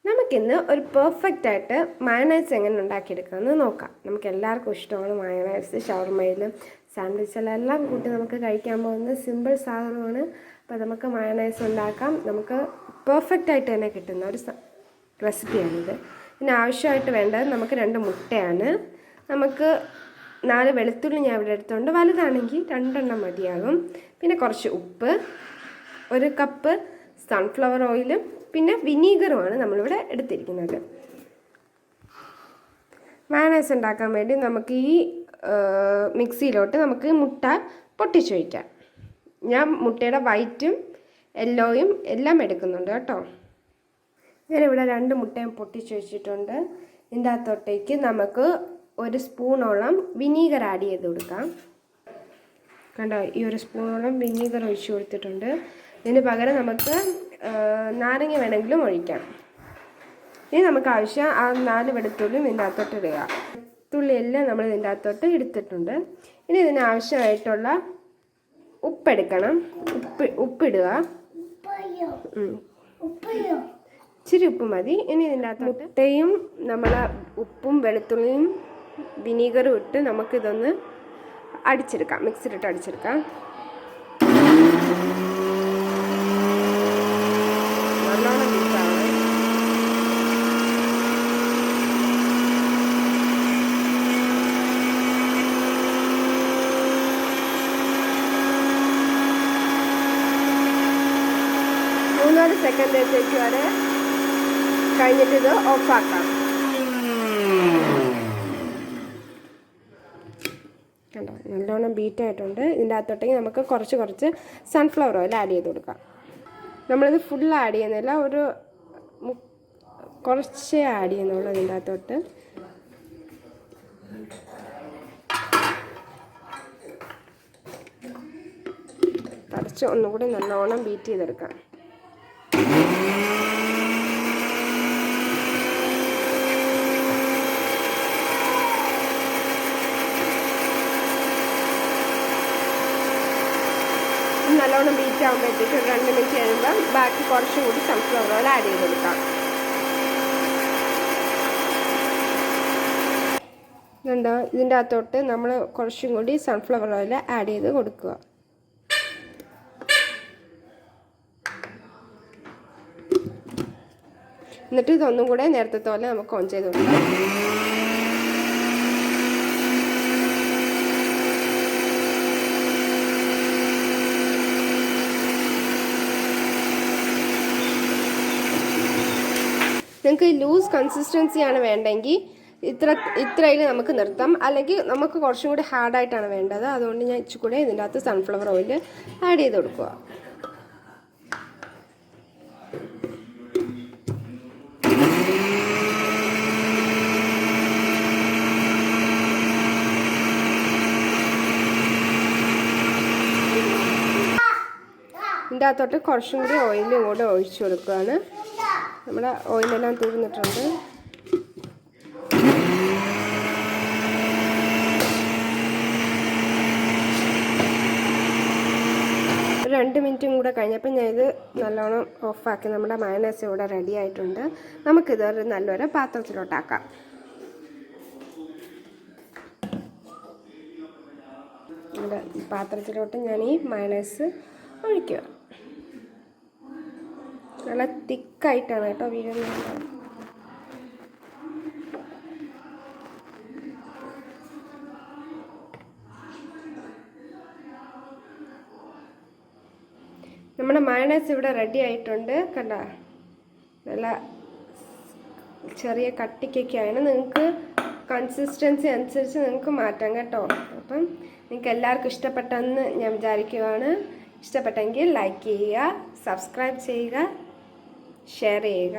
നമുക്കിന്ന് ഒരു പെർഫെക്റ്റ് ആയിട്ട് മയണൈസ് എങ്ങനെ ഉണ്ടാക്കിയെടുക്കാമെന്ന് നോക്കാം. നമുക്ക് എല്ലാവർക്കും ഇഷ്ടമാണ് മയണൈസ്. ഷവർമയിലും സാൻഡ്വിച്ചിലെല്ലാം കൂട്ടി നമുക്ക് കഴിക്കാൻ പോകുന്ന സിമ്പിൾ സാധനമാണ്. അപ്പോൾ നമുക്ക് മയണൈസ് ഉണ്ടാക്കാം. നമുക്ക് പെർഫെക്റ്റ് ആയിട്ട് തന്നെ കിട്ടുന്ന ഒരു റെസിപ്പിയാണിത്. ഇതിന് ആവശ്യമായിട്ട് വേണ്ടത് നമുക്ക് 2 മുട്ടയാണ്. നമുക്ക് 4 വെളുത്തുള്ളി ഞാൻ ഇവിടെ എടുത്തുകൊണ്ട്, വലുതാണെങ്കിൽ 2 എണ്ണം മതിയാകും. പിന്നെ കുറച്ച് ഉപ്പ്, 1 കപ്പ് സൺഫ്ലവർ ഓയിലും പിന്നെ വിനീഗറുമാണ് നമ്മളിവിടെ എടുത്തിരിക്കുന്നത്. മയണൈസ് ഉണ്ടാക്കാൻ വേണ്ടി നമുക്ക് ഈ മിക്സിയിലോട്ട് നമുക്ക് മുട്ട പൊട്ടിച്ചൊഴിക്കാം. ഞാൻ മുട്ടയുടെ വൈറ്റും യെല്ലോയും എല്ലാം എടുക്കുന്നുണ്ട് കേട്ടോ. ഞാനിവിടെ 2 മുട്ടയും പൊട്ടിച്ചൊഴിച്ചിട്ടുണ്ട്. ഇതിൻ്റെ അകത്തോട്ടേക്ക് നമുക്ക് 1 സ്പൂണോളം വിനീഗർ ആഡ് ചെയ്ത് കൊടുക്കാം. കണ്ടോ, ഈ 1 സ്പൂണോളം വിനീഗർ ഒഴിച്ച് കൊടുത്തിട്ടുണ്ട്. ഇതിന് പകരം നമുക്ക് നാരങ്ങ വേണമെങ്കിലും ഒഴിക്കാം. ഇനി നമുക്ക് ആവശ്യം ആ 4 വെളുത്തുള്ളിയും ഇതിൻ്റെ അകത്തോട്ട് ഇടുക. വെളുത്തുള്ളിയെല്ലാം നമ്മൾ ഇതിൻ്റെ അകത്തോട്ട് എടുത്തിട്ടുണ്ട്. ഇനി ഇതിന് ആവശ്യമായിട്ടുള്ള ഉപ്പെടുക്കണം. ഉപ്പിടുക. ഇച്ചിരി ഉപ്പ് മതി. ഇനി ഇതിൻ്റെ അകത്തോട്ട് മുട്ടയും നമ്മൾ ഉപ്പും വെളുത്തുള്ളിയും വിനീഗറും ഇട്ട് നമുക്കിതൊന്ന് അടിച്ചെടുക്കാം. മിക്സിയിലിട്ട് അടിച്ചെടുക്കാം. നല്ലോണം മിക്സാണ്. മൂന്നാല് സെക്കൻഡത്തേക്ക് വരെ കഴിഞ്ഞിട്ട് ഇത് ഓഫാക്കാം. കണ്ടോ, നല്ലോണം ബീറ്റായിട്ടുണ്ട്. ഇതിൻ്റെ അകത്തോട്ടേക്ക് നമുക്ക് കുറച്ച് സൺഫ്ലവർ ഓയിൽ ആഡ് ചെയ്ത് കൊടുക്കാം. നമ്മളിത് ഫുൾ ആഡ് ചെയ്യുന്നില്ല, ഒരു കുറച്ചേ ആഡ് ചെയ്യുന്നുള്ളൂ ഇതിൻ്റെ അകത്തോട്ട്. കുറച്ച് ഒന്നുകൂടി നല്ലോണം ബീറ്റ് ചെയ്തെടുക്കാം. നല്ലോണം ബീറ്റ് ആകുമ്പോഴത്തേക്ക് 2 മിനിറ്റ് കഴിയുമ്പോൾ ബാക്കി കുറച്ചും കൂടി സൺഫ്ലവർ ഓയിൽ ആഡ് ചെയ്ത് കൊടുക്കാം. ഇതുണ്ടോ, ഇതിൻ്റെ അകത്തോട്ട് നമ്മൾ കുറച്ചും കൂടി സൺഫ്ലവർ ഓയിൽ ആഡ് ചെയ്ത് കൊടുക്കുക. എന്നിട്ട് ഇതൊന്നും കൂടെ നേരത്തെ പോലെ നമുക്ക് ഓൺ ചെയ്ത് കൊടുക്കാം. നിങ്ങൾക്ക് ലൂസ് കൺസിസ്റ്റൻസിയാണ് വേണ്ടെങ്കിൽ ഇത്രയിൽ നമുക്ക് നിർത്താം. അല്ലെങ്കിൽ നമുക്ക് കുറച്ചും കൂടി ഹാർഡായിട്ടാണ് വേണ്ടത്. അതുകൊണ്ട് ഞാൻ ഇച്ചിരി കൂടെ ഇതിൻ്റെ അകത്ത് സൺഫ്ലവർ ഓയിൽ ആഡ് ചെയ്ത് കൊടുക്കുക. ഇതിൻ്റെ അകത്തോട്ട് കുറച്ചും കൂടി ഓയിലും കൂടെ ഒഴിച്ചു കൊടുക്കുകയാണ്. നമ്മുടെ ഓയിലെല്ലാം തീർന്നിട്ടുണ്ട്. ഒരു 2 മിനിറ്റും കൂടെ കഴിഞ്ഞപ്പോൾ ഞാനിത് നല്ലോണം ഓഫാക്കി. നമ്മുടെ മയണൈസ് ഇവിടെ റെഡി ആയിട്ടുണ്ട്. നമുക്കിതൊരു നല്ലൊരു പാത്രത്തിലോട്ടാക്കാം. നമ്മുടെ പാത്രത്തിലോട്ട് ഞാൻ ഈ മയണൈസ് ഒഴിക്കുക. നല്ല തിക്കായിട്ടാണ് കേട്ടോ വീഴുന്നത്. നമ്മുടെ മയണൈസ് ഇവിടെ റെഡി ആയിട്ടുണ്ട്. കണ്ട, നല്ല ചെറിയ കട്ടിക്കൊക്കെയാണ്. നിങ്ങൾക്ക് കൺസിസ്റ്റൻസി അനുസരിച്ച് നിങ്ങൾക്ക് മാറ്റാം കേട്ടോ. അപ്പം നിങ്ങൾക്ക് എല്ലാവർക്കും ഇഷ്ടപ്പെട്ടെന്ന് ഞാൻ വിചാരിക്കുകയാണ്. ഇഷ്ടപ്പെട്ടെങ്കിൽ ലൈക്ക് ചെയ്യുക, സബ്സ്ക്രൈബ് ചെയ്യുക, ഷെയർ ചെയ്യുക.